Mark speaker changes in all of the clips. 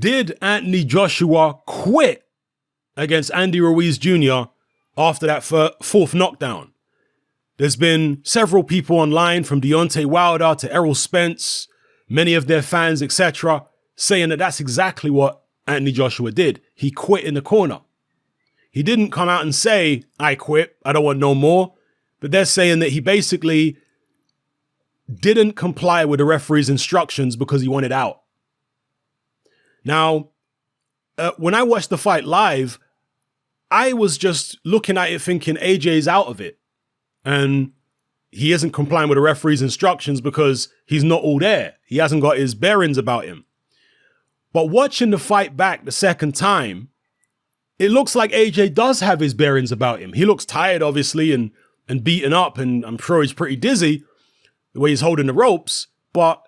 Speaker 1: Did Anthony Joshua quit against Andy Ruiz Jr. after that fourth knockdown? There's been several people online, from Deontay Wilder to Errol Spence, many of their fans, etc., saying that that's exactly what Anthony Joshua did. He quit in the corner. He didn't come out and say, I quit, I don't want no more. But they're saying that he basically didn't comply with the referee's instructions because he wanted out. Now, when I watched the fight live, I was just looking at it thinking AJ's out of it. And he isn't complying with the referee's instructions because he's not all there. He hasn't got his bearings about him. But watching the fight back the second time, it looks like AJ does have his bearings about him. He looks tired, obviously, and beaten up, and I'm sure he's pretty dizzy the way he's holding the ropes, but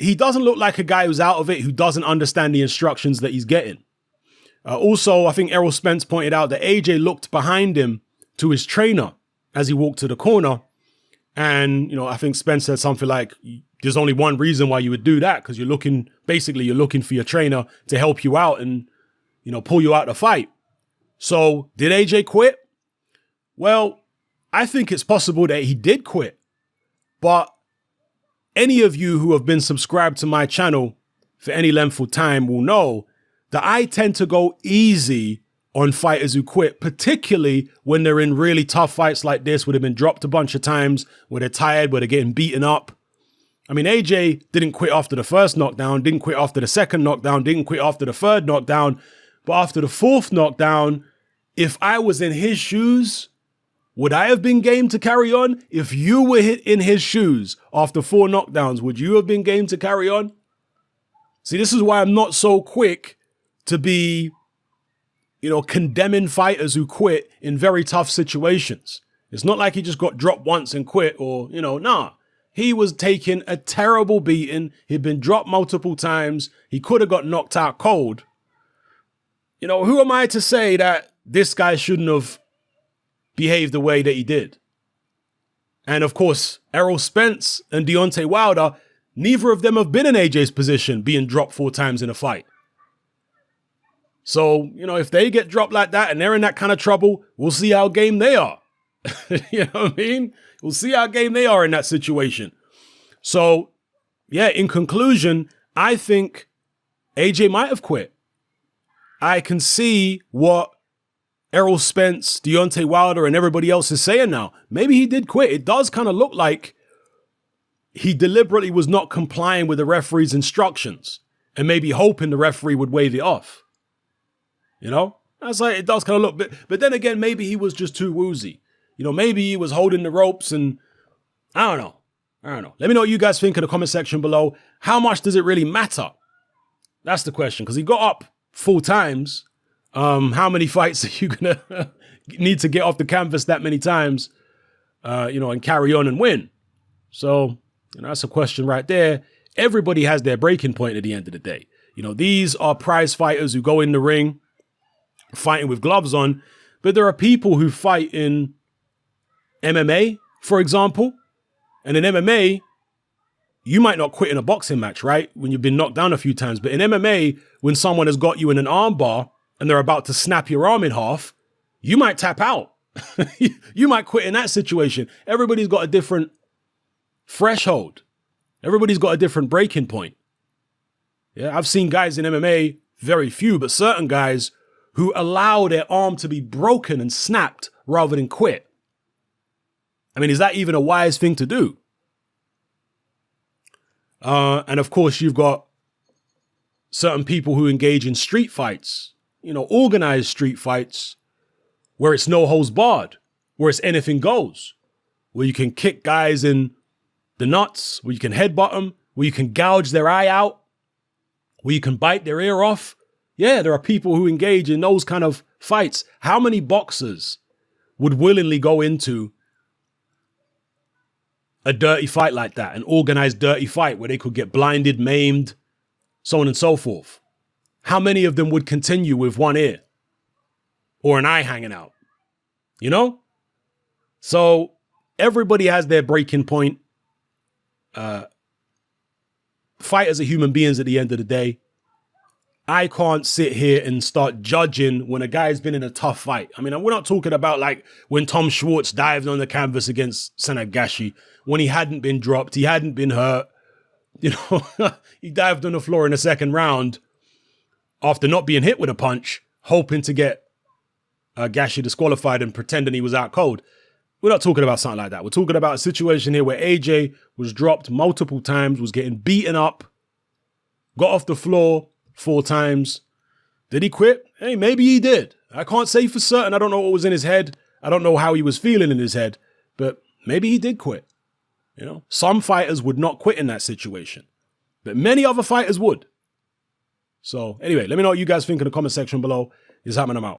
Speaker 1: he doesn't look like a guy who's out of it, who doesn't understand the instructions that he's getting. Also, I think Errol Spence pointed out that AJ looked behind him to his trainer as he walked to the corner. And, I think Spence said something like, there's only one reason why you would do that, because you're looking for your trainer to help you out and, pull you out of the fight. So did AJ quit? Well, I think it's possible that he did quit. But any of you who have been subscribed to my channel for any length of time will know that I tend to go easy on fighters who quit, particularly when they're in really tough fights like this, where they've been dropped a bunch of times, where they're tired, where they're getting beaten up. I mean, AJ didn't quit after the first knockdown, didn't quit after the second knockdown, didn't quit after the third knockdown. But after the fourth knockdown, if I was in his shoes, would I have been game to carry on? If you were in his shoes after 4 knockdowns, would you have been game to carry on? See, this is why I'm not so quick to be, condemning fighters who quit in very tough situations. It's not like he just got dropped once and quit, or, nah. He was taking a terrible beating. He'd been dropped multiple times. He could have got knocked out cold. Who am I to say that this guy shouldn't have behaved the way that he did? And of course, Errol Spence and Deontay Wilder, neither of them have been in AJ's position, being dropped 4 times in a fight. So, if they get dropped like that and they're in that kind of trouble, we'll see how game they are. You know what I mean? We'll see how game they are in that situation. So, yeah, in conclusion, I think AJ might have quit. I can see what Errol Spence, Deontay Wilder, and everybody else is saying now. Maybe he did quit. It does kind of look like he deliberately was not complying with the referee's instructions and maybe hoping the referee would wave it off. That's like, it does kind of look, but then again, maybe he was just too woozy. Maybe he was holding the ropes, and I don't know. Let me know what you guys think in the comment section below. How much does it really matter? That's the question, because he got up 4 times. How many fights are you going to need to get off the canvas that many times, and carry on and win? So, that's a question right there. Everybody has their breaking point at the end of the day. These are prize fighters who go in the ring fighting with gloves on, but there are people who fight in MMA, for example. And in MMA, you might not quit in a boxing match, right? When you've been knocked down a few times. But in MMA, when someone has got you in an arm bar and they're about to snap your arm in half, you might tap out. You might quit in that situation. Everybody's got a different threshold. Everybody's got a different breaking point. Yeah, I've seen guys in MMA, very few, but certain guys who allow their arm to be broken and snapped rather than quit. I mean, is that even a wise thing to do? And of course, you've got certain people who engage in street fights, organized street fights, where it's no holds barred, where it's anything goes, where you can kick guys in the nuts, where you can headbutt them, where you can gouge their eye out, where you can bite their ear off. Yeah, there are people who engage in those kind of fights. How many boxers would willingly go into a dirty fight like that, an organized dirty fight where they could get blinded, maimed, so on and so forth? How many of them would continue with one ear or an eye hanging out? So everybody has their breaking point. Fighters are human beings at the end of the day. I can't sit here and start judging when a guy's been in a tough fight. I mean, we're not talking about like when Tom Schwartz dived on the canvas against Sanagashi, when he hadn't been dropped, he hadn't been hurt. You know, he dived on the floor in the second round after not being hit with a punch, hoping to get Gashi disqualified and pretending he was out cold. We're not talking about something like that. We're talking about a situation here where AJ was dropped multiple times, was getting beaten up, got off the floor 4 times. Did he quit? Hey, maybe he did. I can't say for certain. I don't know what was in his head. I don't know how he was feeling in his head, but maybe he did quit. You know, some fighters would not quit in that situation, but many other fighters would. So anyway, let me know what you guys think in the comment section below. It's happening. I'm out.